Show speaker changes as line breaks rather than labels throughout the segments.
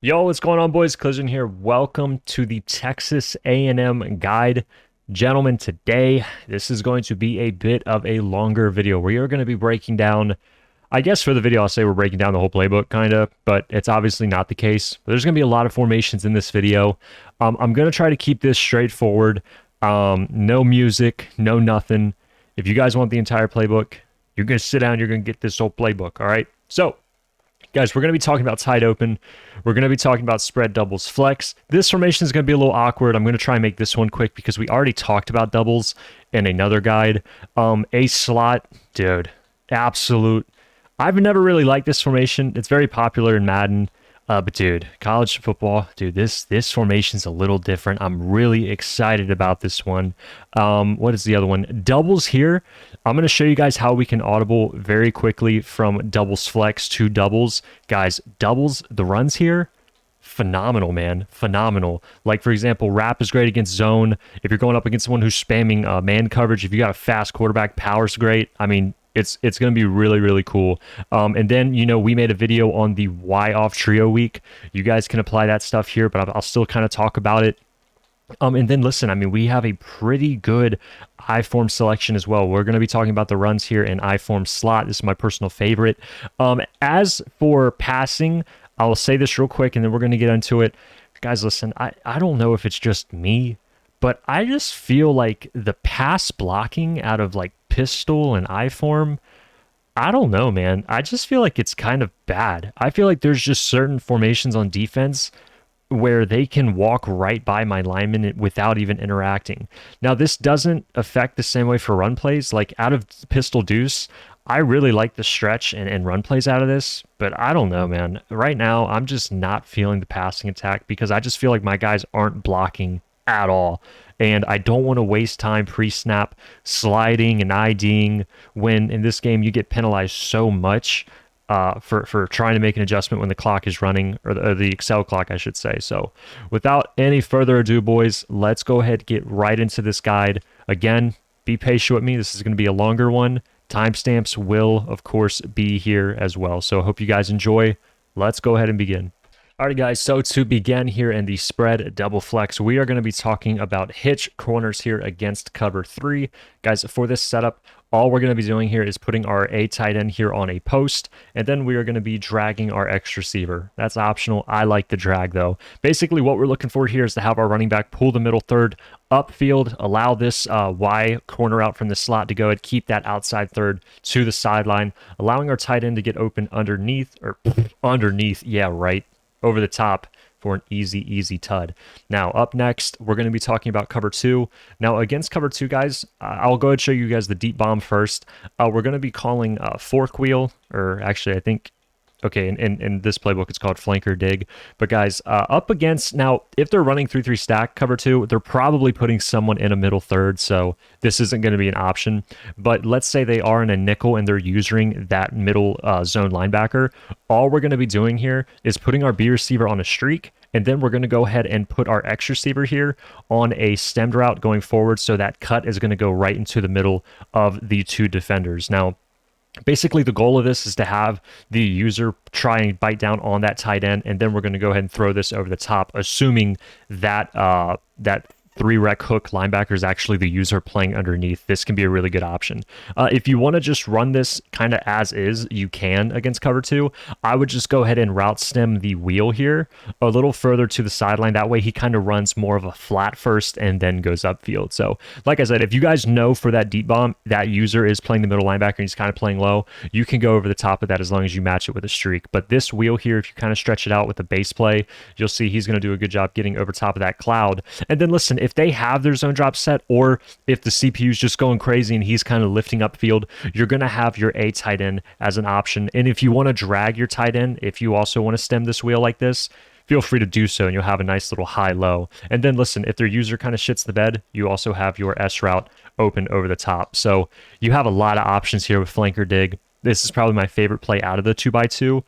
Yo, what's going on, boys? Collision here. Welcome to the Texas A&M guide. Gentlemen, today this is going to be a bit of a longer video. We are going to be breaking down, I guess for the video I'll say we're breaking down the whole playbook kind of, but it's obviously not the case. There's going to be a lot of formations in this video. I'm going to try to keep this straightforward. No music, no nothing. If you guys want the entire playbook, you're going to sit down, you're going to get this whole playbook, all right? So, guys, we're going to be talking about tight open. We're going to be talking about spread doubles flex. This formation is going to be a little awkward. I'm going to try and make this one quick because we already talked about doubles in another guide. A slot, dude, absolute. I've never really liked this formation. It's very popular in Madden. But dude, college football, dude, this formation's a little different. I'm really excited about this one. What is the other one? Doubles here. I'm going to show you guys how we can audible very quickly from doubles flex to doubles. Guys, doubles, the runs here, phenomenal, man. Phenomenal. Like, for example, wrap is great against zone. If you're going up against someone who's spamming man coverage, if you got a fast quarterback, power's great. I mean, it's going to be really, really cool. And then, we made a video on the Y off trio week. You guys can apply that stuff here, but I'll still kind of talk about it. And then listen, I mean, we have a pretty good I-form selection as well. We're going to be talking about the runs here in I-form slot. This is my personal favorite. As for passing, I'll say this real quick, and then we're going to get into it. Guys, listen, I don't know if it's just me, but I just feel like the pass blocking out of like pistol and I-form, I don't know, man. I just feel like it's kind of bad. I feel like there's just certain formations on defense where they can walk right by my lineman without even interacting. Now, this doesn't affect the same way for run plays. Like out of pistol deuce, I really like the stretch and run plays out of this, but I don't know, man. Right now, I'm just not feeling the passing attack because I just feel like my guys aren't blocking at all. And I don't want to waste time pre-snap sliding and IDing when in this game you get penalized so much for trying to make an adjustment when the clock is running, or the Excel clock, I should say. So without any further ado, boys, let's go ahead and get right into this guide. Again, be patient with me. This is going to be a longer one. Timestamps will, of course, be here as well. So I hope you guys enjoy. Let's go ahead and begin. Alright guys, so to begin here in the spread double flex, we are going to be talking about hitch corners here against cover 3. Guys, for this setup, all we're going to be doing here is putting our A tight end here on a post, and then we are going to be dragging our X receiver. That's optional. I like the drag though. Basically what we're looking for here is to have our running back pull the middle third upfield, allow this Y corner out from the slot to go ahead, keep that outside third to the sideline, allowing our tight end to get open underneath, yeah, right, over the top for an easy tud. Now, up next, we're going to be talking about cover 2. Now, against cover 2, guys, I'll go ahead and show you guys the deep bomb first. We're going to be calling fork wheel, or actually, I think, okay, in this playbook, it's called flanker dig. But guys, up against, now, if they're running 3-3 stack cover 2, they're probably putting someone in a middle third, so this isn't going to be an option. But let's say they are in a nickel and they're using that middle zone linebacker. All we're going to be doing here is putting our B receiver on a streak, and then we're going to go ahead and put our X receiver here on a stemmed route going forward, so that cut is going to go right into the middle of the two defenders. Now, basically, the goal of this is to have the user try and bite down on that tight end, and then we're going to go ahead and throw this over the top, assuming that that 3-rec hook linebacker is actually the user playing underneath. This can be a really good option. If you want to just run this kind of as is, you can against cover 2. I would just go ahead and route stem the wheel here a little further to the sideline. That way he kind of runs more of a flat first and then goes upfield. So like I said, if you guys know for that deep bomb, that user is playing the middle linebacker and he's kind of playing low, you can go over the top of that as long as you match it with a streak. But this wheel here, if you kind of stretch it out with a base play, you'll see he's going to do a good job getting over top of that cloud. And then listen, if they have their zone drop set, or if the CPU is just going crazy and he's kind of lifting upfield, you're going to have your A tight end as an option. And if you want to drag your tight end, if you also want to stem this wheel like this, feel free to do so, and you'll have a nice little high-low. And then listen, if their user kind of shits the bed, you also have your S route open over the top. So you have a lot of options here with flanker dig. This is probably my favorite play out of the 2x2.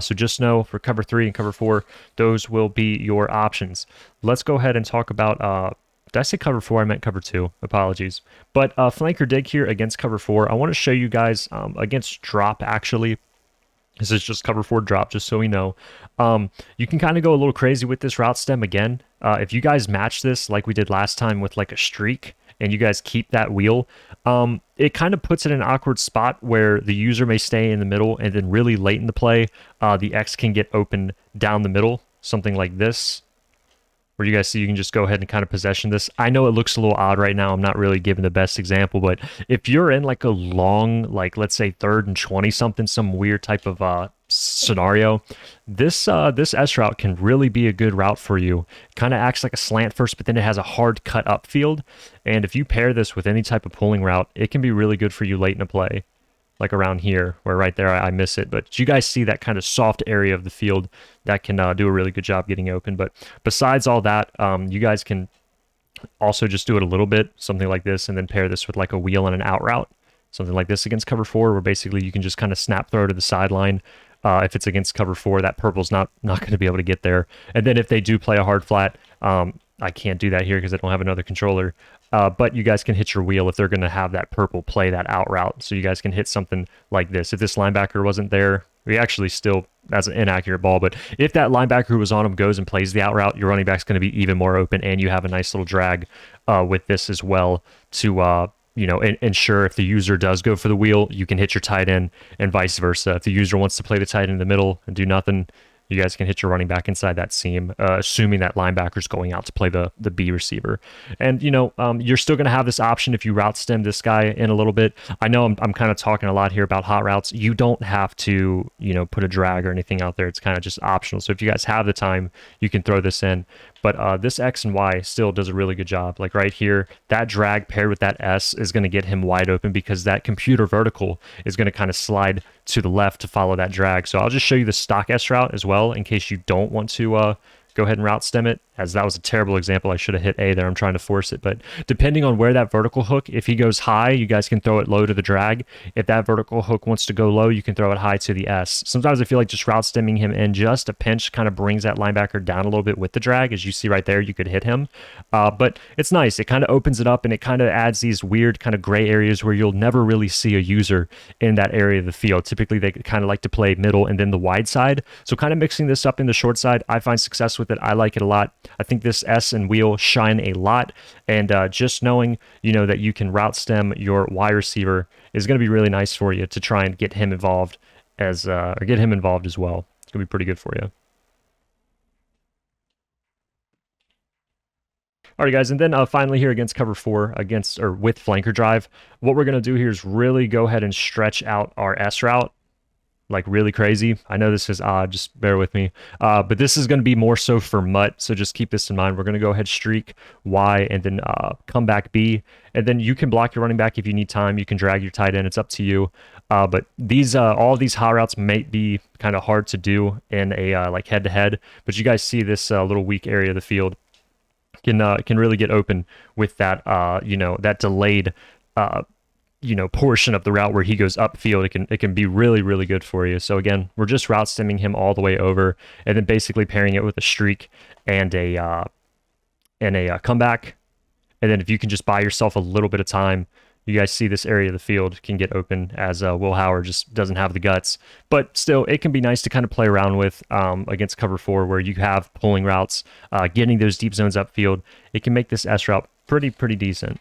So just know for cover 3 and cover 4, those will be your options. Let's go ahead and talk about did I say cover 4? I meant cover 2. Apologies. But flanker dig here against cover 4. I want to show you guys against drop, actually. This is just cover 4 drop, just so we know. You can kind of go a little crazy with this route stem again. If you guys match this like we did last time with like a streak, and you guys keep that wheel, it kind of puts it in an awkward spot where the user may stay in the middle, and then really late in the play, the X can get open down the middle, something like this, where you guys see you can just go ahead and kind of possession this. I know it looks a little odd right now. I'm not really giving the best example, but if you're in like a long, like let's say 3rd and 20 something, some weird type of scenario, this S route can really be a good route for you. Kind of acts like a slant first, but then it has a hard cut upfield. And if you pair this with any type of pulling route, it can be really good for you late in a play, like around here, where right there I miss it. But you guys see that kind of soft area of the field that can do a really good job getting open. But besides all that, you guys can also just do it a little bit, something like this, and then pair this with like a wheel and an out route, something like this against cover 4, where basically you can just kind of snap throw to the sideline. If it's against cover 4, that purple's not going to be able to get there. And then if they do play a hard flat, I can't do that here because I don't have another controller. But you guys can hit your wheel if they're going to have that purple play that out route. So you guys can hit something like this. If this linebacker wasn't there, we actually still, that's an inaccurate ball. But if that linebacker who was on him goes and plays the out route, your running back's going to be even more open, and you have a nice little drag with this as well to ensure if the user does go for the wheel, you can hit your tight end, and vice versa. If the user wants to play the tight end in the middle and do nothing, you guys can hit your running back inside that seam, assuming that linebacker's going out to play the B receiver. And, you're still going to have this option if you route stem this guy in a little bit. I know I'm kind of talking a lot here about hot routes. You don't have to, put a drag or anything out there. It's kind of just optional. So if you guys have the time, you can throw this in. But this X and Y still does a really good job. Like right here, that drag paired with that S is going to get him wide open because that computer vertical is going to kind of slide to the left to follow that drag. So I'll just show you the stock S route as well in case you don't want to go ahead and route stem it, as that was a terrible example. I should have hit A there. I'm trying to force it. But depending on where that vertical hook, if he goes high, you guys can throw it low to the drag. If that vertical hook wants to go low, you can throw it high to the S. Sometimes I feel like just route stemming him in just a pinch kind of brings that linebacker down a little bit with the drag. As you see right there, you could hit him. But it's nice. It kind of opens it up, and it kind of adds these weird kind of gray areas where you'll never really see a user in that area of the field. Typically, they kind of like to play middle and then the wide side. So kind of mixing this up in the short side, I find success with it. I like it a lot. I think this S and wheel shine a lot, and just knowing that you can route stem your Y receiver is going to be really nice for you to try and get him involved as well. It's going to be pretty good for you. All right, guys, and then finally here against cover 4, with flanker drive, what we're going to do here is really go ahead and stretch out our S route like really crazy. I know this is odd, just bear with me. But this is going to be more so for Mutt, so just keep this in mind. We're going to go ahead streak Y and then come back B, and then you can block your running back if you need time. You can drag your tight end. It's up to you. But these all of these hot routes may be kind of hard to do in a like head-to-head, but you guys see this little weak area of the field can really get open with that that delayed portion of the route where he goes upfield. It can be really, really good for you. So again, we're just route stemming him all the way over, and then basically pairing it with a streak and a comeback. And then if you can just buy yourself a little bit of time, you guys see this area of the field can get open, as Will Howard just doesn't have the guts. But still, it can be nice to kind of play around with against cover 4, where you have pulling routes, getting those deep zones upfield. It can make this S route pretty decent.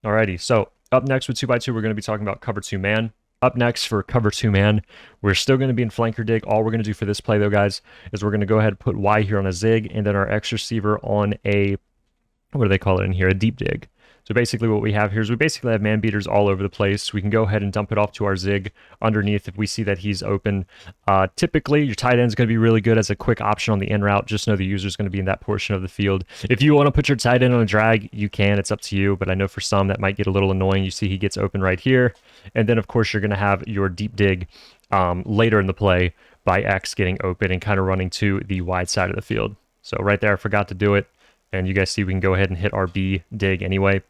Alrighty, so up next with 2x2, we're going to be talking about cover 2 man. Up next for cover 2 man, we're still going to be in flanker dig. All we're going to do for this play, though, guys, is we're going to go ahead and put Y here on a zig, and then our X receiver on a, what do they call it in here, a deep dig. So basically what we have here is we basically have man beaters all over the place. We can go ahead and dump it off to our zig underneath if we see that he's open. Typically, your tight end is going to be really good as a quick option on the in route. Just know the user is going to be in that portion of the field. If you want to put your tight end on a drag, you can. It's up to you, but I know for some that might get a little annoying. You see he gets open right here. And then, of course, you're going to have your deep dig later in the play by X getting open and kind of running to the wide side of the field. So right there, I forgot to do it. And you guys see we can go ahead and hit our B dig anyway.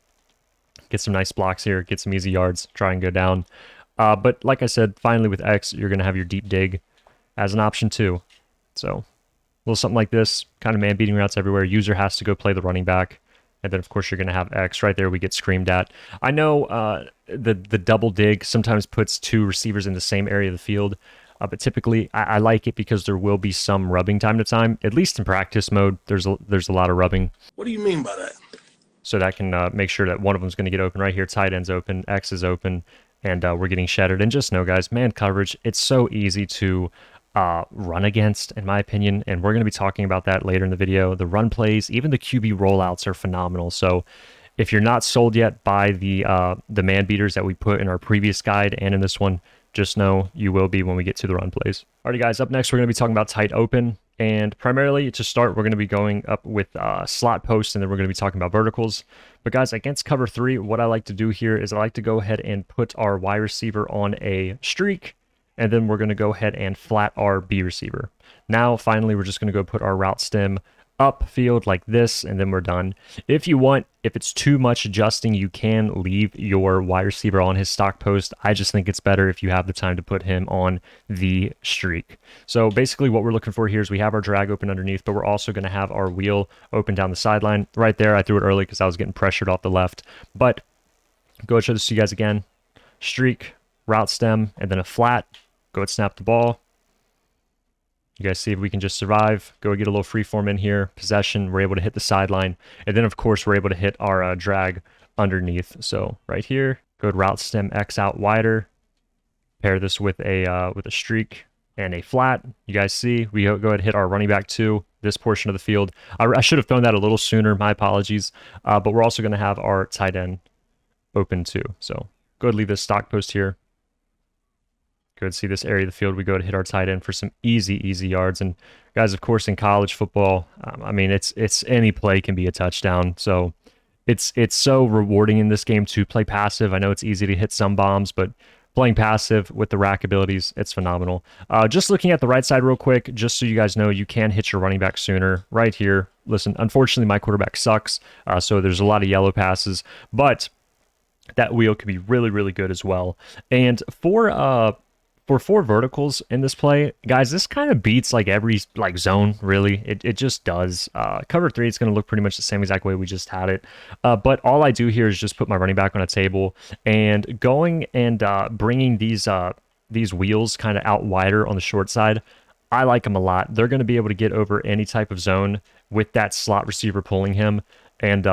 Get some nice blocks here, get some easy yards, try and go down. But like I said, finally with X, you're going to have your deep dig as an option too. So a little something like this, kind of man beating routes everywhere. User has to go play the running back. And then, of course, you're going to have X right there. We get screamed at. I know the double dig sometimes puts two receivers in the same area of the field. But typically, I like it because there will be some rubbing time to time. At least in practice mode, there's a lot of rubbing.
What do you mean by that?
So that can make sure that one of them is going to get open right here. Tight end's open, X is open, and we're getting shattered. And just know, guys, man coverage, it's so easy to run against, in my opinion, and we're going to be talking about that later in the video. The run plays, even the QB rollouts are phenomenal. So if you're not sold yet by the man beaters that we put in our previous guide and in this one, just know you will be when we get to the run plays. Alrighty, guys, up next, we're going to be talking about tight open. And primarily, to start, we're going to be going up with slot posts, and then we're going to be talking about verticals. But guys, against cover 3, what I like to do here is I like to go ahead and put our Y receiver on a streak, and then we're going to go ahead and flat our B receiver. Now, finally, we're just going to go put our route stem upfield like this, and then we're done. If you want, if it's too much adjusting, you can leave your wide receiver on his stock post. I just think it's better if you have the time to put him on the streak. So basically what we're looking for here is we have our drag open underneath, but we're also going to have our wheel open down the sideline. Right there, I threw it early because I was getting pressured off the left. But go ahead, show this to you guys again. Streak, route stem, and then a flat. Go ahead, snap the ball. You guys see if we can just survive. Go get a little free form in here. Possession, we're able to hit the sideline. And then, of course, we're able to hit our drag underneath. So right here, go to route stem X out wider. Pair this with a streak and a flat. You guys see, we go ahead and hit our running back 2, this portion of the field. I should have thrown that a little sooner. My apologies. But we're also going to have our tight end open too. So go ahead and leave this stock post here. Go ahead, see this area of the field. We go to hit our tight end for some easy yards. And guys, of course, in college football, I mean, it's any play can be a touchdown. So it's so rewarding in this game to play passive. I know it's easy to hit some bombs, but playing passive with the rack abilities, it's phenomenal. Just looking at the right side real quick, just so you guys know, you can hit your running back sooner right here. Listen, unfortunately, my quarterback sucks, so there's a lot of yellow passes, but that wheel can be really good as well. And for 4 verticals in this play, guys, this kind of beats like every zone, really. It just does. Cover 3, it's going to look pretty much the same exact way we just had it. But all I do here is just put my running back on a table and going and bringing these wheels kind of out wider on the short side. I like them a lot. They're going to be able to get over any type of zone with that slot receiver pulling him. And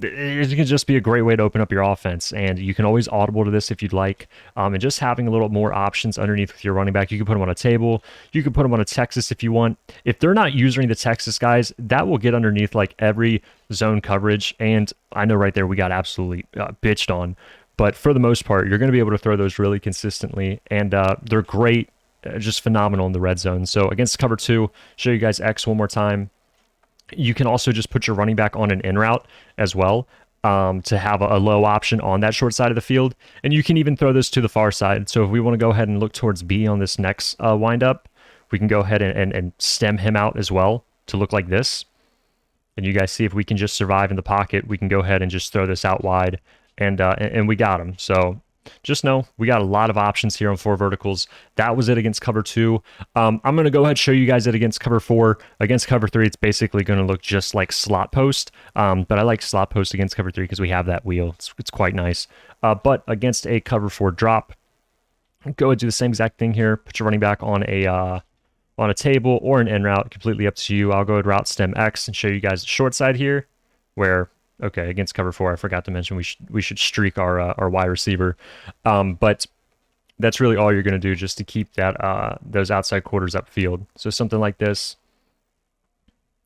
it can just be a great way to open up your offense. And you can always audible to this if you'd like. And just having a little more options underneath with your running back. You can put them on a table. You can put them on a Texas if you want. If they're not using the Texas, guys, that will get underneath like every zone coverage. And I know right there we got absolutely bitched on. But for the most part, you're going to be able to throw those really consistently. And they're great, just phenomenal in the red zone. So against cover 2, show you guys X one more time. You can also just put your running back on an in route as well to have a low option on that short side of the field. And you can even throw this to the far side. So if we want to go ahead and look towards B on this next windup, we can go ahead and stem him out as well to look like this. And you guys see if we can just survive in the pocket, we can go ahead and just throw this out wide. And we got him. So just know we got a lot of options here on 4 verticals. That was it against cover 2. I'm going to go ahead and show you guys it against cover 4. Against cover 3, it's basically going to look just like slot post. But I like slot post against cover 3 because we have that wheel. It's quite nice. But against a cover 4 drop, go and do the same exact thing here. Put your running back on a table or an in route. Completely up to you. I'll go with route stem X and show you guys the short side here where... Okay, against cover 4, I forgot to mention we should streak our wide receiver, but that's really all you're going to do just to keep that those outside quarters upfield. So something like this.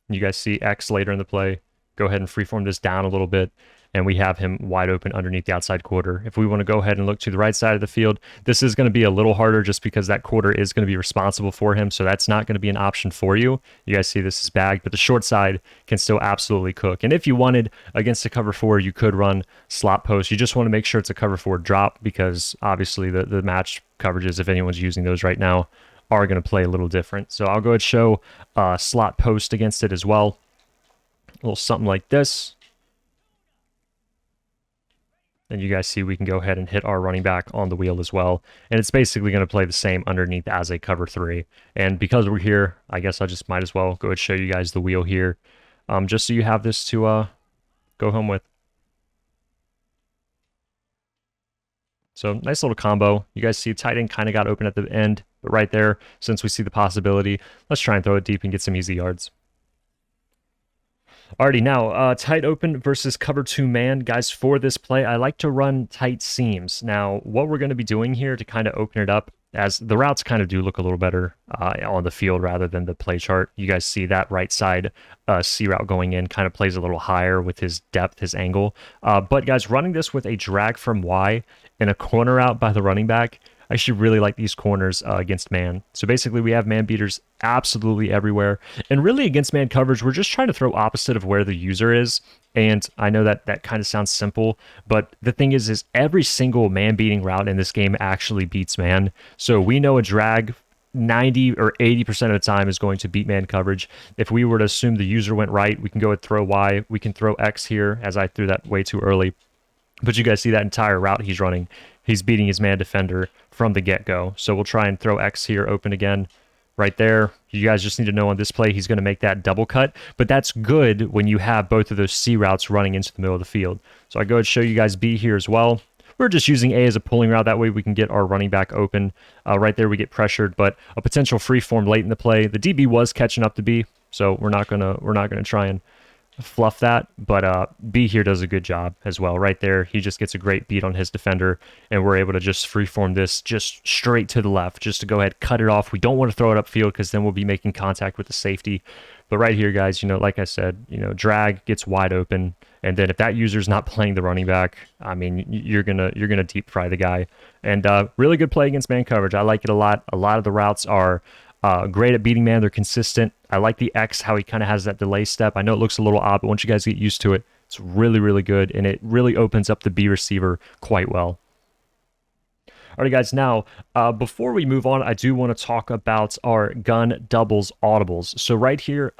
You guys see X later in the play. Go ahead and freeform this down a little bit, and we have him wide open underneath the outside quarter. If we want to go ahead and look to the right side of the field, this is going to be a little harder just because that quarter is going to be responsible for him, so that's not going to be an option for you. You guys see this is bagged, but the short side can still absolutely cook. And if you wanted against a cover 4, you could run slot post. You just want to make sure it's a cover 4 drop because obviously the match coverages, if anyone's using those right now, are going to play a little different. So I'll go ahead and show slot post against it as well. A little something like this. And you guys see we can go ahead and hit our running back on the wheel as well. And it's basically going to play the same underneath as a cover 3. And because we're here, I guess I just might as well go ahead and show you guys the wheel here. Just so you have this to go home with. So nice little combo. You guys see tight end kind of got open at the end. But right there, since we see the possibility, let's try and throw it deep and get some easy yards. Alrighty, now, tight open versus cover 2 man. Guys, for this play, I like to run tight seams. Now, what we're going to be doing here to kind of open it up, as the routes kind of do look a little better on the field rather than the play chart. You guys see that right side C route going in kind of plays a little higher with his depth, his angle. But guys, running this with a drag from Y and a corner out by the running back, I actually really like these corners against man. So basically, we have man beaters absolutely everywhere. And really, against man coverage, we're just trying to throw opposite of where the user is. And I know that that kind of sounds simple, but the thing is every single man beating route in this game actually beats man. So we know a drag 90 or 80% of the time is going to beat man coverage. If we were to assume the user went right, we can go and throw Y. We can throw X here, as I threw that way too early. But you guys see that entire route he's running. He's beating his man defender from the get-go. So we'll try and throw X here open again right there. You guys just need to know on this play, he's going to make that double cut. But that's good when you have both of those C routes running into the middle of the field. So I go ahead and show you guys B here as well. We're just using A as a pulling route. That way we can get our running back open. Right there we get pressured, but a potential free form late in the play. The DB was catching up to B, so we're not gonna try and fluff that, but B here does a good job as well. Right there, he just gets a great beat on his defender, and we're able to just freeform this just straight to the left, just to go ahead, cut it off. We don't want to throw it upfield because then we'll be making contact with the safety. But right here, guys, like I said, drag gets wide open, and then if that user's not playing the running back, I mean, you're gonna deep fry the guy. And really good play against man coverage. I like it a lot. A lot of the routes are great at beating man. They're consistent. I like the X, how he kind of has that delay step. I know it looks a little odd, but once you guys get used to it, it's really, really good, and it really opens up the B receiver quite well. Alright guys, now before we move on, I do want to talk about our gun doubles audibles. So right here,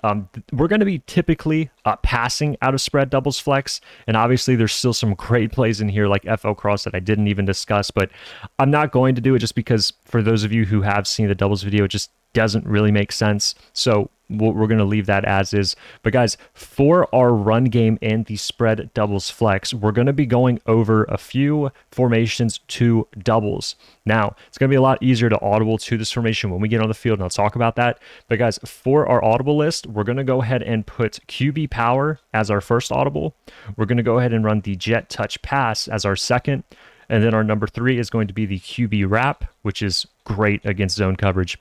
we're going to be typically passing out of spread doubles flex, and obviously there's still some great plays in here like FL cross that I didn't even discuss, but I'm not going to do it just because for those of you who have seen the doubles video, it just doesn't really make sense. So we're going to leave that as is. But guys, for our run game and the spread doubles flex, we're going to be going over a few formations to doubles. Now, it's going to be a lot easier to audible to this formation when we get on the field, and I'll talk about that. But guys, for our audible list, we're going to go ahead and put QB power as our first audible. We're going to go ahead and run the jet touch pass as our second. And then our number 3 is going to be the QB wrap, which is great against zone coverage.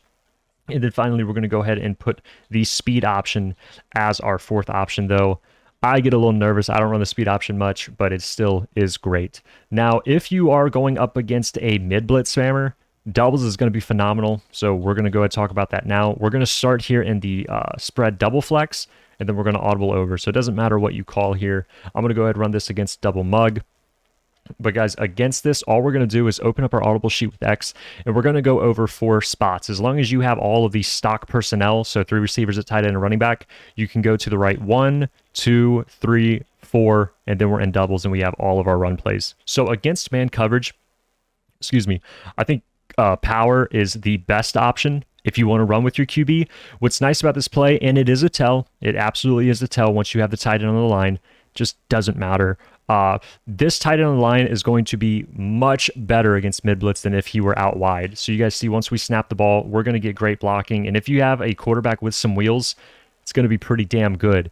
And then finally, we're going to go ahead and put the speed option as our 4th option, though I get a little nervous. I don't run the speed option much, but it still is great. Now, if you are going up against a mid-blitz spammer, doubles is going to be phenomenal. So we're going to go ahead and talk about that now. We're going to start here in the spread double flex, and then we're going to audible over. So it doesn't matter what you call here. I'm going to go ahead and run this against double mug. But guys, against this, all we're going to do is open up our audible sheet with X, and we're going to go over 4 spots. As long as you have all of these stock personnel, so 3 receivers at tight end and running back, you can go to the right 1, 2, 3, 4, and then we're in doubles, and we have all of our run plays. So against man coverage, I think power is the best option if you want to run with your QB. What's nice about this play, and it is a tell, it absolutely is a tell once you have the tight end on the line, just doesn't matter. This tight end on the line is going to be much better against mid-blitz than if he were out wide. So you guys see once we snap the ball, we're going to get great blocking. And if you have a quarterback with some wheels, it's going to be pretty damn good.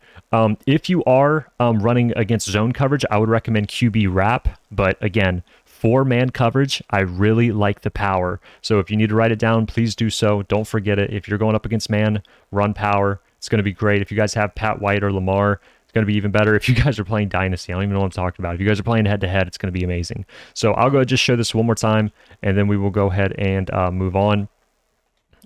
If you are running against zone coverage, I would recommend QB wrap. But again, for man coverage, I really like the power. So if you need to write it down, please do so. Don't forget it. If you're going up against man, run power. It's going to be great. If you guys have Pat White or Lamar, going to be even better. If you guys are playing Dynasty, I don't even know what I'm talking about. If you guys are playing head-to-head, it's going to be amazing. So I'll go ahead and just show this one more time, and then we will go ahead and move on.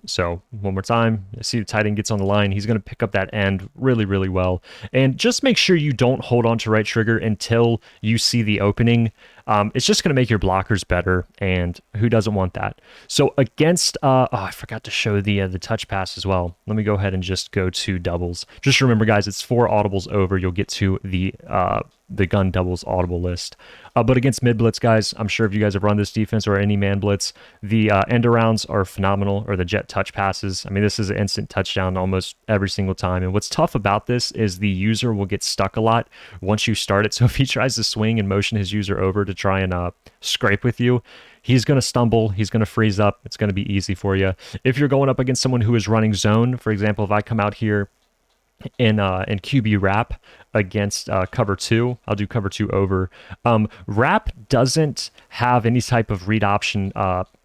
So one more time, see the tight end gets on the line. He's going to pick up that end really, really well. And just make sure you don't hold on to right trigger until you see the opening. It's just going to make your blockers better, and who doesn't want that? So against, I forgot to show the touch pass as well. Let me go ahead and just go to doubles. Just remember, guys, it's 4 audibles over. You'll get to the gun doubles audible list. But against mid blitz, guys, I'm sure if you guys have run this defense or any man blitz, the end arounds are phenomenal, or the jet touch passes. I mean, this is an instant touchdown almost every single time. And what's tough about this is the user will get stuck a lot once you start it. So if he tries to swing and motion his user over to try and scrape with you, he's going to stumble, he's going to freeze up. It's going to be easy for you. If you're going up against someone who is running zone, for example, if I come out here in QB wrap against cover two, I'll do cover two over. Wrap doesn't have any type of read option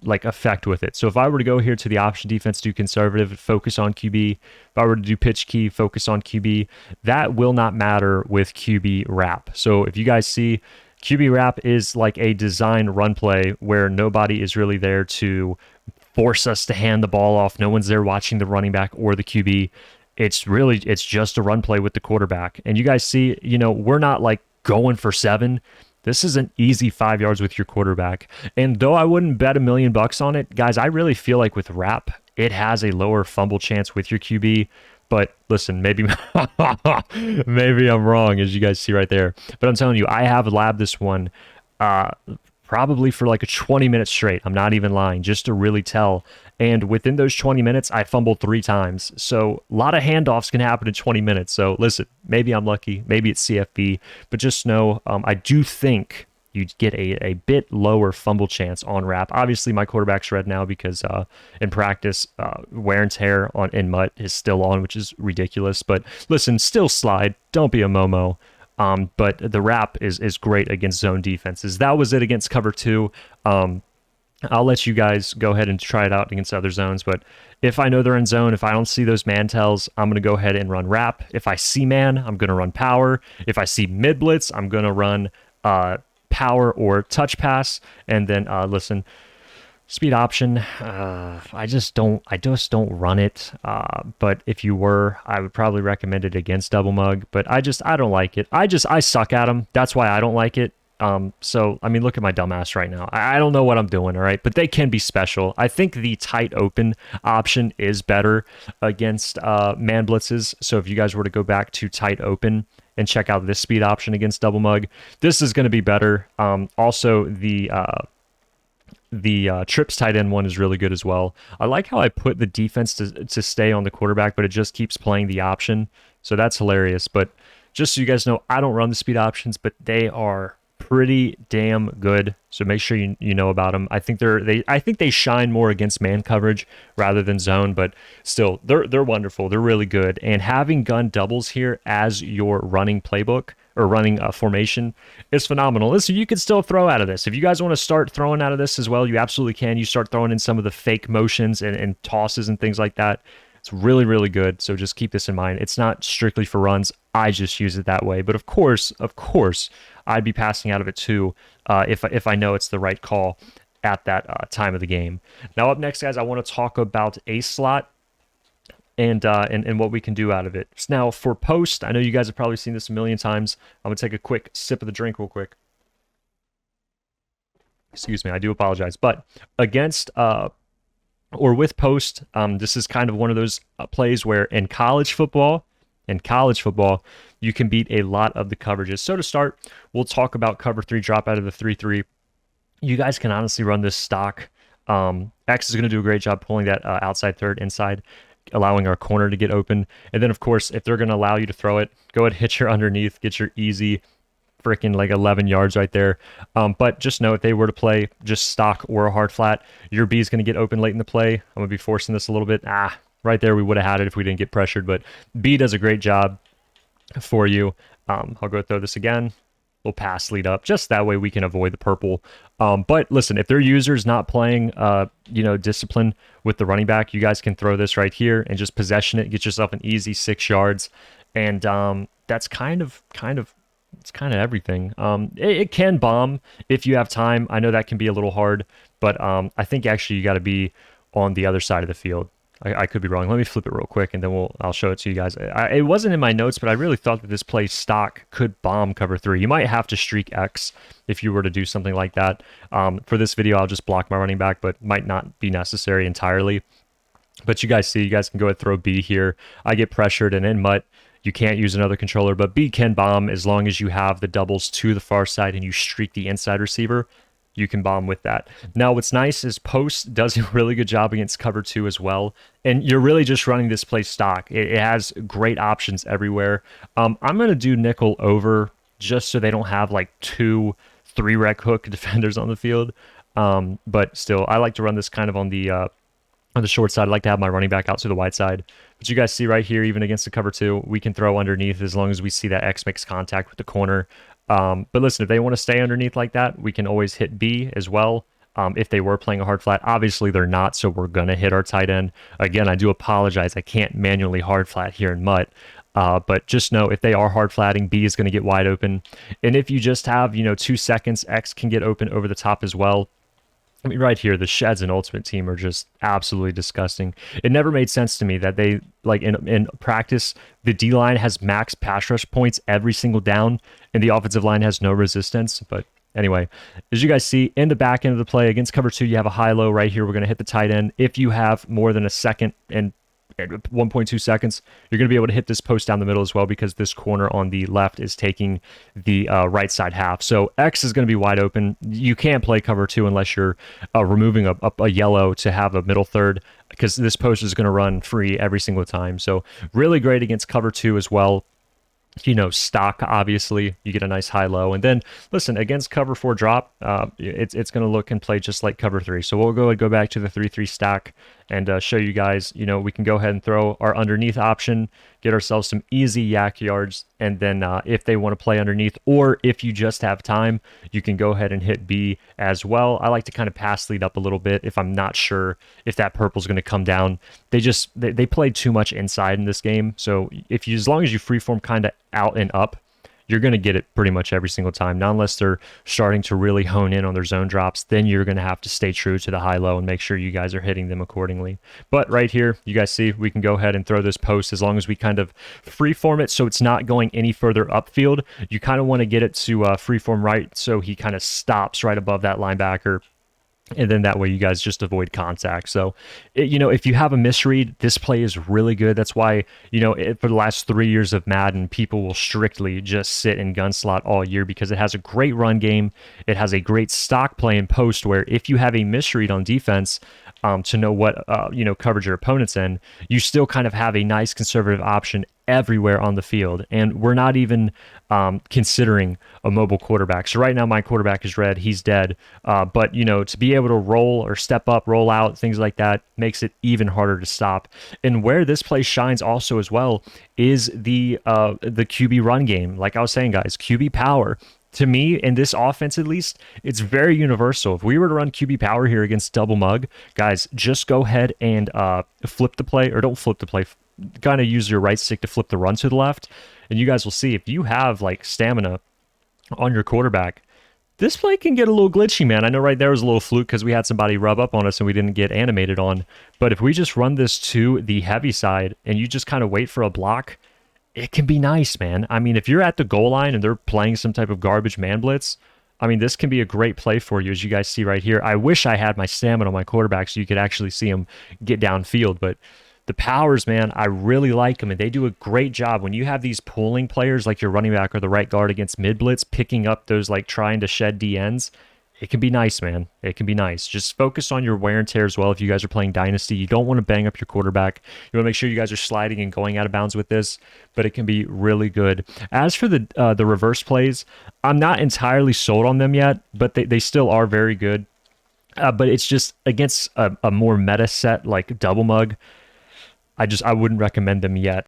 like effect with it. So if I were to go here to the option defense, do conservative, focus on QB. If I were to do pitch key, focus on QB, that will not matter with QB wrap. So if you guys see, QB wrap is like a design run play where nobody is really there to force us to hand the ball off. No one's there watching the running back or the QB. It's just a run play with the quarterback. And you guys see, we're not like going for 7. This is an easy 5 yards with your quarterback. And though I wouldn't bet $1 million on it, guys, I really feel like with wrap, it has a lower fumble chance with your QB. But listen, maybe I'm wrong, as you guys see right there. But I'm telling you, I have labbed this one probably for like a 20 minutes straight. I'm not even lying, just to really tell. And within those 20 minutes, I fumbled 3 times. So a lot of handoffs can happen in 20 minutes. So listen, maybe I'm lucky, maybe it's CFB, but just know I do think you'd get a bit lower fumble chance on wrap. Obviously, my quarterback's red now because in practice, wear and tear in MUT is still on, which is ridiculous. But listen, still slide. Don't be a Momo. But the wrap is great against zone defenses. That was it against cover 2. I'll let you guys go ahead and try it out against other zones, but if I know they're in zone, if I don't see those man tells, I'm going to go ahead and run wrap. If I see man, I'm going to run power. If I see mid blitz, I'm going to run power or touch pass. And then listen, speed option, I just don't run it. But if you were, I would probably recommend it against double mug, but I don't like it. I suck at them. That's why I don't like it. So, I mean, look at my dumbass right now. I don't know what I'm doing, all right? But they can be special. I think the tight open option is better against man blitzes. So if you guys were to go back to tight open and check out this speed option against double mug, this is going to be better. Also, the trips tight end one is really good as well. I like how I put the defense to stay on the quarterback, but it just keeps playing the option. So that's hilarious. But just so you guys know, I don't run the speed options, but they are pretty damn good. So make sure you know about them. I think they shine more against man coverage rather than zone, but still they're wonderful. They're really good. And having gun doubles here as your running playbook or running formation is phenomenal. Listen, you can still throw out of this. If you guys want to start throwing out of this as well, you absolutely can. You start throwing in some of the fake motions and tosses and things like that. It's really, really good. So just keep this in mind. It's not strictly for runs. I just use it that way. But of course, I'd be passing out of it too if I know it's the right call at that time of the game. Now up next, guys, I want to talk about ace slot and what we can do out of it. Now for post, I know you guys have probably seen this a million times. I'm going to take a quick sip of the drink real quick. Excuse me, I do apologize. But against or with post, this is kind of one of those plays where in college football, you can beat a lot of the coverages. So to start, we'll talk about cover 3 drop out of the 3-3. You guys can honestly run this stock. X is going to do a great job pulling that outside third inside, allowing our corner to get open. And then, of course, if they're going to allow you to throw it, go ahead, hit your underneath, get your easy freaking like 11 yards right there. But just know if they were to play just stock or a hard flat, your B is going to get open late in the play. I'm going to be forcing this a little bit. Right there, we would have had it if we didn't get pressured, but B does a great job for you. I'll go throw this again. Little pass lead up, just that way we can avoid the purple. But listen, if their user's not playing, discipline with the running back, you guys can throw this right here and just possession it, get yourself an easy 6 yards, and that's kind of everything. It can bomb if you have time. I know that can be a little hard, but I think actually you got to be on the other side of the field. I could be wrong. Let me flip it real quick, and then I'll show it to you guys. It wasn't in my notes, but I really thought that this play stock could bomb cover 3. You might have to streak X if you were to do something like that. For this video, I'll just block my running back, but might not be necessary entirely. But you guys can go ahead and throw B here. I get pressured, and in MUT, you can't use another controller, but B can bomb as long as you have the doubles to the far side and you streak the inside receiver. You can bomb with that. Now, what's nice is post does a really good job against cover 2 as well. And you're really just running this play stock. It has great options everywhere. I'm going to do nickel over just so they don't have like 2 3-rec hook defenders on the field. But still, I like to run this kind of on the short side. I like to have my running back out to the wide side. But you guys see right here, even against the cover two, we can throw underneath as long as we see that X makes contact with the corner. But listen, if they want to stay underneath like that, we can always hit B as well. If they were playing a hard flat, obviously they're not, so we're going to hit our tight end. Again, I do apologize. I can't manually hard flat here in Mutt. But just know if they are hard flatting, B is going to get wide open. And if you just have, 2 seconds, X can get open over the top as well. I mean, right here, the Sheds and Ultimate Team are just absolutely disgusting. It never made sense to me that they, like in practice, the D line has max pass rush points every single down, and the offensive line has no resistance. But anyway, as you guys see, in the back end of the play against cover two, you have a high-low right here. We're going to hit the tight end. If you have more than a second and 1.2 seconds, you're going to be able to hit this post down the middle as well because this corner on the left is taking the right side half. So X is going to be wide open. You can't play cover two unless you're removing a yellow to have a middle third because this post is going to run free every single time. So really great against cover two as well. Stock, obviously, you get a nice high-low. And then, listen, against cover four drop, it's going to look and play just like cover three. So we'll go back to the 3-3 stack and show you guys, we can go ahead and throw our underneath option, get ourselves some easy yak yards. And then if they want to play underneath, or if you just have time, you can go ahead and hit B as well. I like to kind of pass lead up a little bit if I'm not sure if that purple's going to come down. They play too much inside in this game. So as long as you freeform kind of out and up, you're going to get it pretty much every single time. Not unless they're starting to really hone in on their zone drops, then you're going to have to stay true to the high-low and make sure you guys are hitting them accordingly. But right here, you guys see, we can go ahead and throw this post as long as we kind of freeform it so it's not going any further upfield. You kind of want to get it to freeform right so he kind of stops right above that linebacker. And then that way you guys just avoid contact. So, if you have a misread, this play is really good. That's why, for the last 3 years of Madden, people will strictly just sit in gun slot all year because it has a great run game. It has a great stock play in post where if you have a misread on defense, to know what, coverage your opponent's in, you still kind of have a nice conservative option everywhere on the field. And we're not even considering a mobile quarterback. So right now my quarterback is red. He's dead. But, to be able to roll or step up, roll out, things like that makes it even harder to stop. And where this play shines also as well is the QB run game. Like I was saying, guys, QB power. To me, in this offense at least, it's very universal. If we were to run QB power here against double mug, guys, just go ahead and flip the play, or don't flip the play, kind of use your right stick to flip the run to the left. And you guys will see, if you have like stamina on your quarterback, this play can get a little glitchy, man. I know right there was a little fluke because we had somebody rub up on us and we didn't get animated on. But if we just run this to the heavy side and you just kind of wait for a block, it can be nice, man. I mean, if you're at the goal line and they're playing some type of garbage man blitz, I mean, this can be a great play for you, as you guys see right here. I wish I had my stamina on my quarterback so you could actually see him get downfield, but the powers, man, I really like them, and they do a great job. When you have these pulling players like your running back or the right guard against mid blitz, picking up those like trying to shed DNs, it can be nice, man. It can be nice. Just focus on your wear and tear as well. If you guys are playing Dynasty, you don't want to bang up your quarterback. You want to make sure you guys are sliding and going out of bounds with this, but it can be really good. As for the reverse plays, I'm not entirely sold on them yet, but they still are very good. But it's just against a more meta set like double mug, I wouldn't recommend them yet.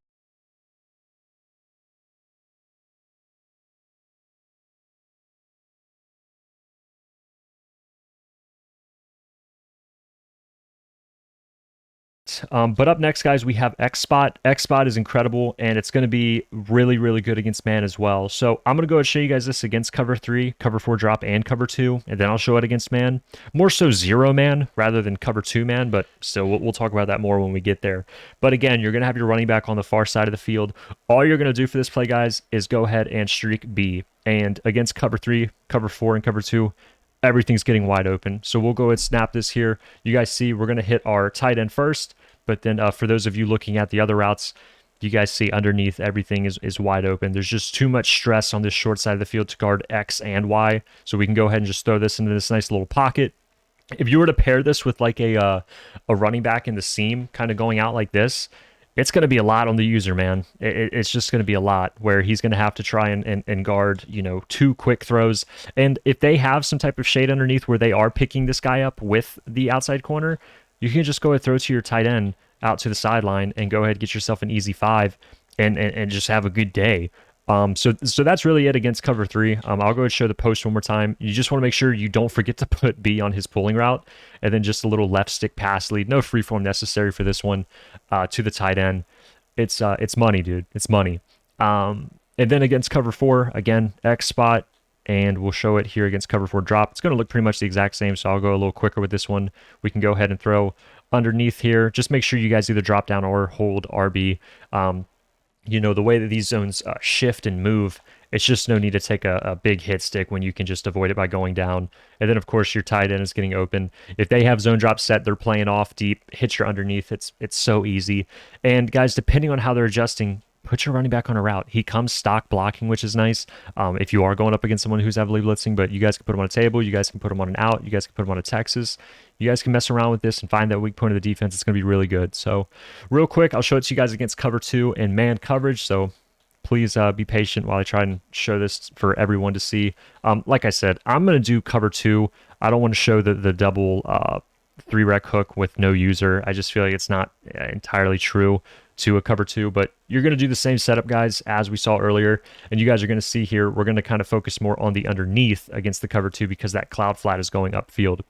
But up next, guys, we have X-Spot. X-Spot is incredible, and it's going to be really, really good against man as well. So I'm going to go ahead and show you guys this against cover 3, cover 4 drop, and cover 2, and then I'll show it against man. More so zero man rather than cover 2 man, but still, we'll talk about that more when we get there. But again, you're going to have your running back on the far side of the field. All you're going to do for this play, guys, is go ahead and streak B. And against cover 3, cover 4, and cover 2, everything's getting wide open. So we'll go ahead and snap this here. You guys see we're going to hit our tight end first, but then for those of you looking at the other routes, you guys see underneath everything is wide open. There's just too much stress on this short side of the field to guard X and Y. So we can go ahead and just throw this into this nice little pocket. If you were to pair this with like a running back in the seam kind of going out like this, it's going to be a lot on the user, man. It's just going to be a lot where he's going to have to try and guard, you know, 2 quick throws. And if they have some type of shade underneath where they are picking this guy up with the outside corner, you can just go and throw to your tight end out to the sideline and go ahead and get yourself an easy 5 and just have a good day. So that's really it against cover 3. I'll go ahead and show the post one more time. You just want to make sure you don't forget to put B on his pulling route, and then just a little left stick pass lead. No freeform necessary for this one to the tight end. It's money, dude. It's money. And then against cover 4, again, X spot, and we'll show it here against cover 4 drop. It's going to look pretty much the exact same, so I'll go a little quicker with this one. We can go ahead and throw underneath here. Just make sure you guys either drop down or hold RB. You know, the way that these zones shift and move, it's just no need to take a big hit stick when you can just avoid it by going down. And then, of course, your tight end is getting open. If they have zone drop set, they're playing off deep, hit your underneath. It's so easy. And, guys, depending on how they're adjusting, put your running back on a route. He comes stock blocking, which is nice if you are going up against someone who's heavily blitzing, but you guys can put him on a table. You guys can put him on an out. You guys can put him on a Texas. You guys can mess around with this and find that weak point of the defense. It's going to be really good. So real quick, I'll show it to you guys against cover 2 and man coverage. So please be patient while I try and show this for everyone to see. Like I said, I'm going to do cover 2. I don't want to show the double 3-rec hook with no user. I just feel like it's not entirely true to a cover 2, but you're going to do the same setup, guys, as we saw earlier. And you guys are going to see here, we're going to kind of focus more on the underneath against the cover 2 because that cloud flat is going upfield.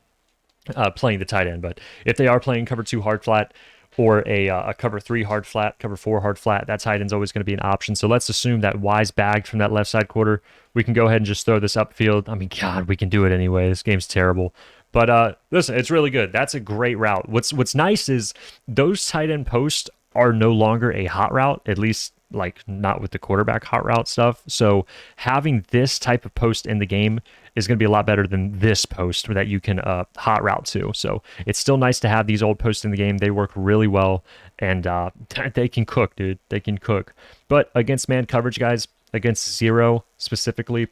Playing the tight end, but if they are playing cover 2 hard flat or a cover 3 hard flat, cover 4 hard flat, that tight end's always going to be an option. So let's assume that Y's bagged from that left side quarter. We can go ahead and just throw this upfield. I mean, God, we can do it anyway. This game's terrible. But listen, it's really good. That's a great route. What's nice is those tight end posts are no longer a hot route, at least like not with the quarterback hot route stuff. So having this type of post in the game is going to be a lot better than this post that you can hot route to. So it's still nice to have these old posts in the game. They work really well, and they can cook, dude. They can cook. But against man coverage, guys, against zero specifically,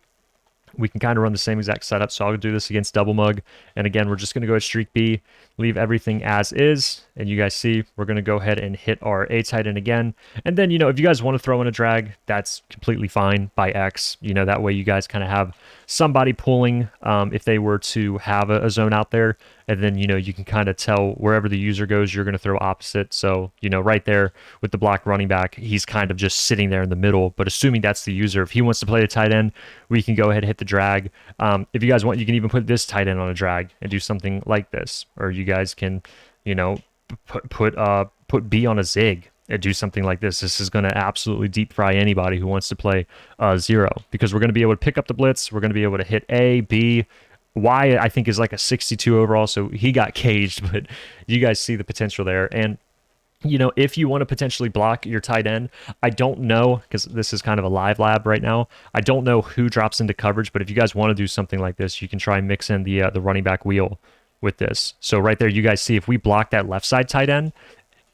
we can kind of run the same exact setup. So I'll do this against double mug. And again, we're just going to go to streak B, leave everything as is. And you guys see, we're going to go ahead and hit our A tight end again. And then, you know, if you guys want to throw in a drag, that's completely fine by X. You know, that way you guys kind of have somebody pulling if they were to have a zone out there. And then, you know, you can kind of tell wherever the user goes, you're going to throw opposite. So, you know, right there with the block running back, he's kind of just sitting there in the middle. But assuming that's the user, if he wants to play the tight end, we can go ahead and hit the drag. If you guys want, you can even put this tight end on a drag and do something like this. Or you guys can, you know, put B on a zig and do something like this. This is going to absolutely deep fry anybody who wants to play zero, because we're going to be able to pick up the blitz. We're going to be able to hit A, B. Y, I think, is like a 62 overall, so he got caged, but you guys see the potential there. And, you know, if you want to potentially block your tight end, I don't know, because this is kind of a live lab right now. I don't know who drops into coverage, but if you guys want to do something like this, you can try and mix in the running back wheel with this. So right there, you guys see if we block that left side tight end,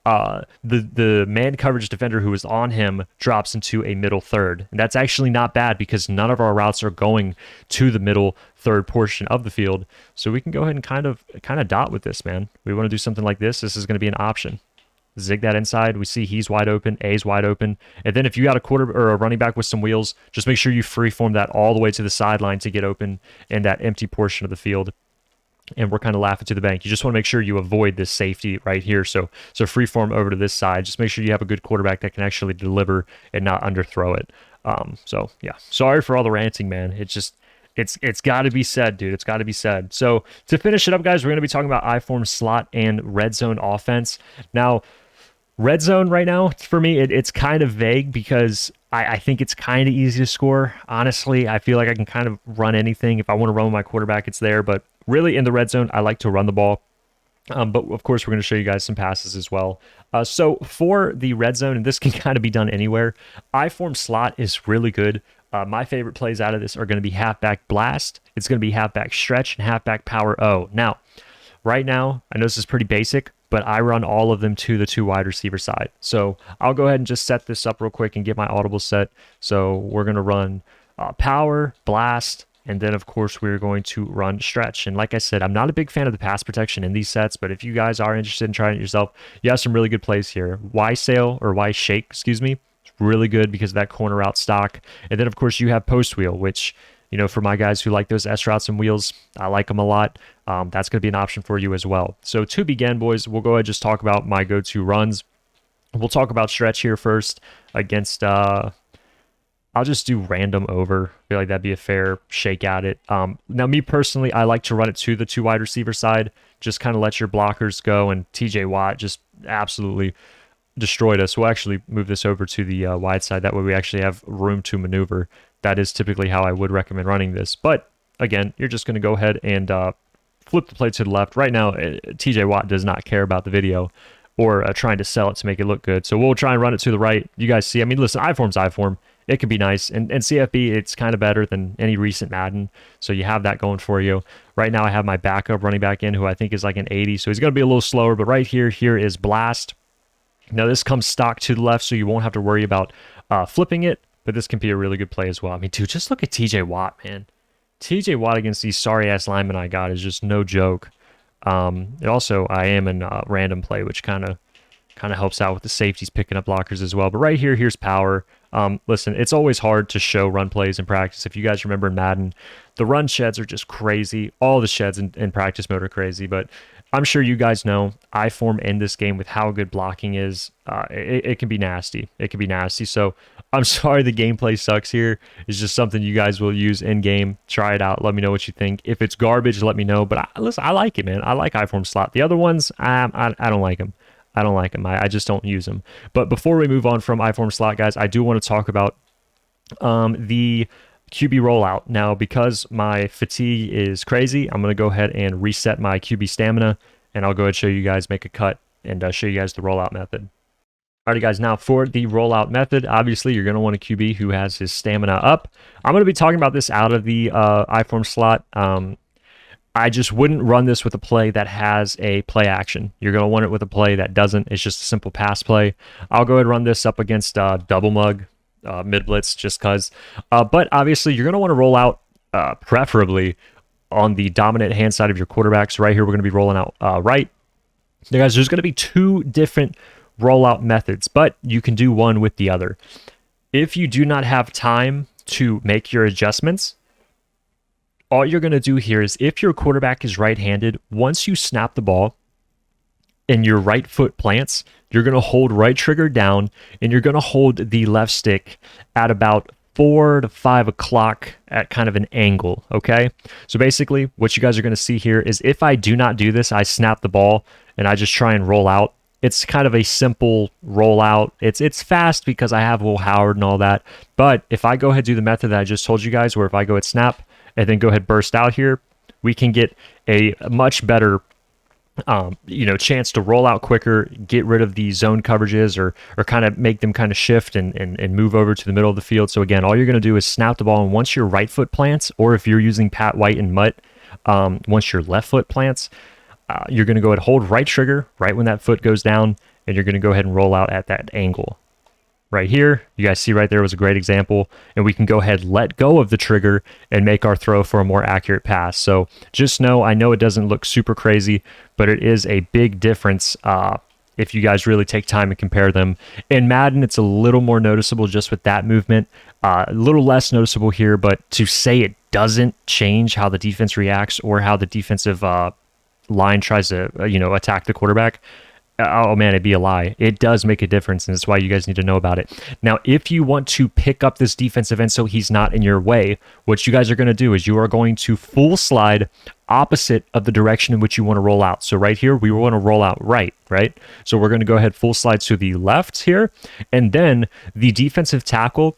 the man coverage defender who is on him drops into a middle third. And that's actually not bad because none of our routes are going to the middle third portion of the field. So we can go ahead and kind of dot with this, man. We want to do something like this. This is going to be an option. Zig that inside. We see he's wide open. A's wide open. And then if you got a quarter or a running back with some wheels, just make sure you freeform that all the way to the sideline to get open in that empty portion of the field. And we're kind of laughing to the bank. You just want to make sure you avoid this safety right here. So freeform over to this side. Just make sure you have a good quarterback that can actually deliver and not underthrow it. So yeah, sorry for all the ranting, man. It's got to be said, dude. It's got to be said. So to finish it up, guys, we're going to be talking about I-form slot and red zone offense. Now, red zone right now, for me, it's kind of vague because I think it's kind of easy to score. Honestly, I feel like I can kind of run anything. If I want to run with my quarterback, it's there. But really, in the red zone, I like to run the ball. But of course, we're going to show you guys some passes as well. So for the red zone, and this can kind of be done anywhere, I-form slot is really good. My favorite plays out of this are going to be halfback blast. It's going to be halfback stretch and halfback power O. Now, right now, I know this is pretty basic, but I run all of them to the 2 wide receiver side. So I'll go ahead and just set this up real quick and get my audible set. So we're going to run power, blast, And then, of course, we're going to run stretch. And like I said, I'm not a big fan of the pass protection in these sets, but if you guys are interested in trying it yourself, you have some really good plays here. Y sail, or Y shake, excuse me. It's really good because of that corner route stock. And then, of course, you have post wheel, which, you know, for my guys who like those S routes and wheels, I like them a lot. That's going to be an option for you as well. So to begin, boys, we'll go ahead and just talk about my go-to runs. We'll talk about stretch here first against... I'll just do random over. I feel like that'd be a fair shake at it. Now, me personally, I like to run it to the 2 wide receiver side. Just kind of let your blockers go, and TJ Watt just absolutely destroyed us. We'll actually move this over to the wide side. That way we actually have room to maneuver. That is typically how I would recommend running this. But, again, you're just going to go ahead and flip the play to the left. Right now, TJ Watt does not care about the video or trying to sell it to make it look good. So we'll try and run it to the right. You guys see, I mean, listen, I-form's I-form. It can be nice. And CFB, it's kind of better than any recent Madden. So you have that going for you. Right now I have my backup running back in who I think is like an 80. So he's going to be a little slower. But right here is Blast. Now this comes stock to the left, so you won't have to worry about flipping it. But this can be a really good play as well. I mean, dude, just look at TJ Watt, man. TJ Watt against these sorry-ass linemen I got is just no joke. Also, I am in random play, which kind of helps out with the safeties picking up blockers as well. But right here's power. Listen, it's always hard to show run plays in practice. If you guys remember in Madden, the run sheds are just crazy. All the sheds in practice mode are crazy, but I'm sure you guys know I-form in this game with how good blocking is. It can be nasty. It can be nasty. So I'm sorry the gameplay sucks here. It's just something you guys will use in-game. Try it out. Let me know what you think. If it's garbage, let me know. But listen, I like it, man. I like I-form slot. The other ones, I don't like them. I don't like them. I just don't use them. But before we move on from I-form slot, guys, I do want to talk about the QB rollout. Now, because my fatigue is crazy, I'm going to go ahead and reset my QB stamina, and I'll go ahead and show you guys, make a cut, and show you guys the rollout method. Alrighty, guys, now for the rollout method, obviously you're going to want a QB who has his stamina up. I'm going to be talking about this out of the I-form slot. I just wouldn't run this with a play that has a play action. You're going to want it with a play that doesn't. It's just a simple pass play. I'll go ahead and run this up against double mug, mid blitz, just because. But obviously, you're going to want to roll out preferably on the dominant hand side of your quarterback. So right here, we're going to be rolling out right. Now, guys, there's going to be 2 different rollout methods, but you can do one with the other. If you do not have time to make your adjustments, all you're going to do here is if your quarterback is right-handed, once you snap the ball and your right foot plants, you're going to hold right trigger down and you're going to hold the left stick at about 4 to 5 o'clock at kind of an angle, okay? So basically what you guys are going to see here is if I do not do this, I snap the ball and I just try and roll out. It's kind of a simple rollout. It's fast because I have Will Howard and all that. But if I go ahead and do the method that I just told you guys, where if I go ahead snap, and then go ahead burst out here, we can get a much better chance to roll out quicker, get rid of the zone coverages or kind of make them kind of shift and move over to the middle of the field. So again, all you're going to do is snap the ball, and once your right foot plants, or if you're using Pat White and Mutt, once your left foot plants, you're going to go ahead and hold right trigger right when that foot goes down, and you're going to go ahead and roll out at that angle. Right here, you guys see right there was a great example, and we can go ahead, let go of the trigger, and make our throw for a more accurate pass. So just know, I know it doesn't look super crazy, but it is a big difference if you guys really take time and compare them. In Madden, it's a little more noticeable just with that movement, a little less noticeable here, but to say it doesn't change how the defense reacts or how the defensive line tries to attack the quarterback, oh man, it'd be a lie. It does make a difference, and that's why you guys need to know about it. Now, if you want to pick up this defensive end so he's not in your way, what you guys are going to do is you are going to full slide opposite of the direction in which you want to roll out. So right here, we want to roll out right? So we're going to go ahead full slide to the left here, and then the defensive tackle,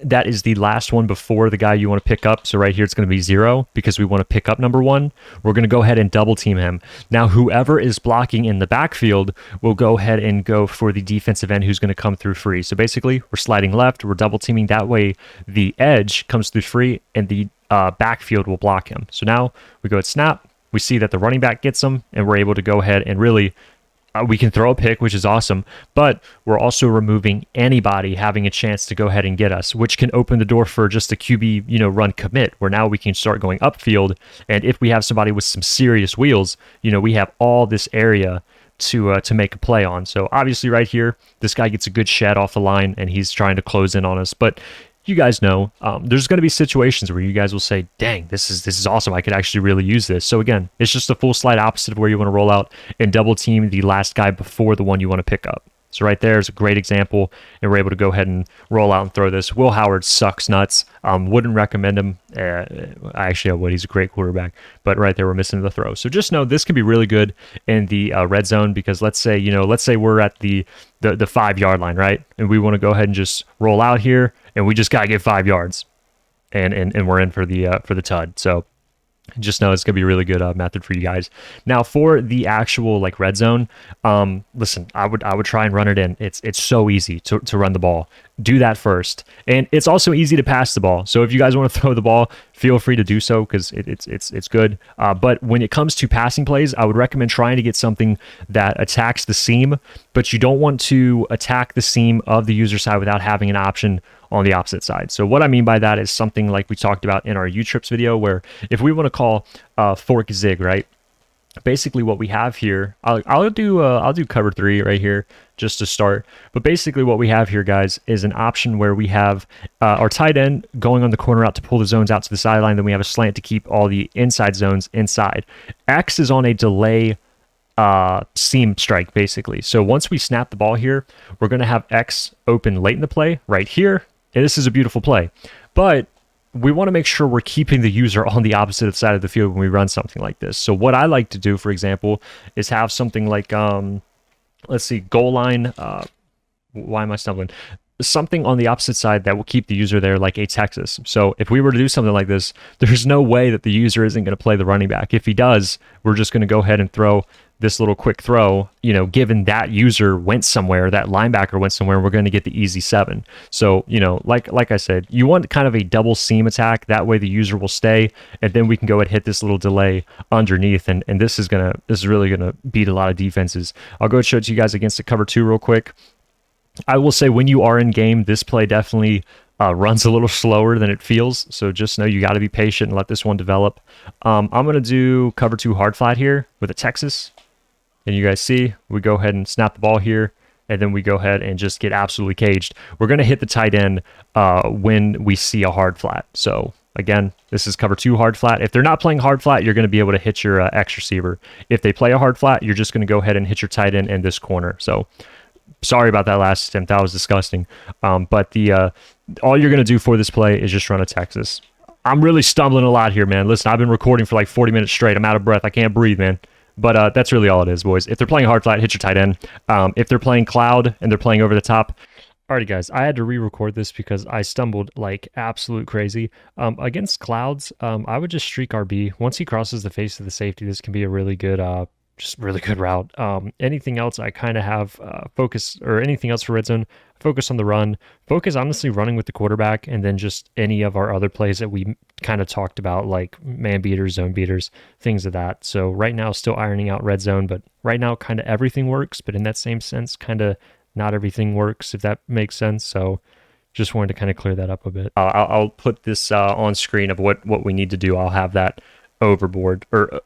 that is the last one before the guy you want to pick up. So right here, it's going to be 0 because we want to pick up number 1. We're going to go ahead and double team him. Now, whoever is blocking in the backfield will go ahead and go for the defensive end who's going to come through free. So basically, we're sliding left. We're double teaming. That way, the edge comes through free and the backfield will block him. So now we go at snap. We see that the running back gets him, and we're able to go ahead and really we can throw a pick, which is awesome, but we're also removing anybody having a chance to go ahead and get us, which can open the door for just a QB, run commit, where now we can start going upfield. And if we have somebody with some serious wheels, we have all this area to make a play on. So obviously right here, this guy gets a good shed off the line and he's trying to close in on us. But you guys know there's going to be situations where you guys will say, dang, this is awesome. I could actually really use this. So again, it's just a full slide opposite of where you want to roll out and double team the last guy before the one you want to pick up. So right there is a great example, and we're able to go ahead and roll out and throw this. Will Howard sucks nuts. Wouldn't recommend him. Actually, I would. He's a great quarterback. But right there, we're missing the throw. So just know this can be really good in the red zone, because let's say we're at the 5-yard line, right? And we want to go ahead and just roll out here, and we just gotta get 5 yards, and we're in for the tud. So just know it's going to be a really good method for you guys. Now for the actual red zone, listen, I would try and run it in. It's so easy to run the ball. Do that first. And it's also easy to pass the ball. So if you guys want to throw the ball, feel free to do so, because it's good. But when it comes to passing plays, I would recommend trying to get something that attacks the seam, but you don't want to attack the seam of the user side without having an option on the opposite side. So what I mean by that is something like we talked about in our U-Trips video, where if we want to call fork zig, right? Basically what we have here, I'll do cover 3 right here just to start. But basically what we have here, guys, is an option where we have our tight end going on the corner out to pull the zones out to the sideline. Then we have a slant to keep all the inside zones inside. X is on a delay seam strike, basically. So once we snap the ball here, we're going to have X open late in the play right here. And this is a beautiful play. But we want to make sure we're keeping the user on the opposite side of the field when we run something like this. So what I like to do, for example, is have something like, let's see, goal line. Why am I stumbling? Something on the opposite side that will keep the user there, like a Texas. So if we were to do something like this, there's no way that the user isn't going to play the running back. If he does, we're just going to go ahead and throw this little quick throw, given that user went somewhere, that linebacker went somewhere, we're going to get the easy 7. So, like I said, you want kind of a double seam attack. That way the user will stay, and then we can go and hit this little delay underneath. And this is really going to beat a lot of defenses. I'll go show it to you guys against the cover 2 real quick. I will say when you are in game, this play definitely runs a little slower than it feels. So just know you got to be patient and let this one develop. I'm going to do cover 2 hard flat here with a Texas. And you guys see, we go ahead and snap the ball here, and then we go ahead and just get absolutely caged. We're going to hit the tight end when we see a hard flat. So again, this is cover 2 hard flat. If they're not playing hard flat, you're going to be able to hit your X receiver. If they play a hard flat, you're just going to go ahead and hit your tight end in this corner. So sorry about that last attempt. That was disgusting. But all you're going to do for this play is just run a Texas. I'm really stumbling a lot here, man. Listen, I've been recording for like 40 minutes straight. I'm out of breath. I can't breathe, man. But that's really all it is, boys. If they're playing hard flat, hit your tight end. If they're playing cloud and they're playing over the top. Alrighty, guys. I had to re-record this because I stumbled like absolute crazy. Against clouds, I would just streak RB. Once he crosses the face of the safety, this can be a really good just really good route. Anything else I kind of have focus, or anything else for red zone, focus on the run. Focus honestly running with the quarterback, and then just any of our other plays that we kind of talked about, like man beaters, zone beaters, things of that. So right now still ironing out red zone, but right now kind of everything works, but in that same sense, kind of not everything works, if that makes sense. So just wanted to kind of clear that up a bit. I'll put this on screen of what we need to do. I'll have that overboard, or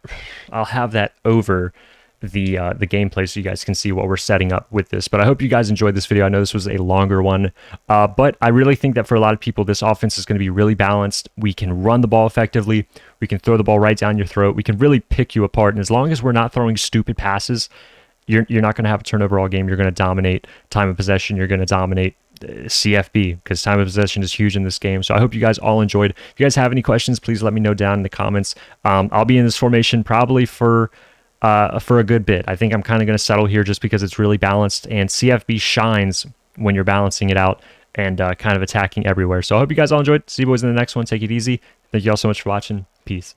I'll have that over the gameplay so you guys can see what we're setting up with this. But I hope you guys enjoyed this video. I know this was a longer one, but I really think that for a lot of people, this offense is going to be really balanced. We can run the ball effectively. We can throw the ball right down your throat. We can really pick you apart. And as long as we're not throwing stupid passes, you're not going to have a turnover all game. You're going to dominate time of possession. You're going to dominate CFB, because time of possession is huge in this game. So I hope you guys all enjoyed. If you guys have any questions, please let me know down in the comments. I'll be in this formation probably for a good bit. I think I'm kind of going to settle here just because it's really balanced, and CFB shines when you're balancing it out and kind of attacking everywhere. So I hope you guys all enjoyed. See you boys in the next one. Take it easy. Thank you all so much for watching. Peace.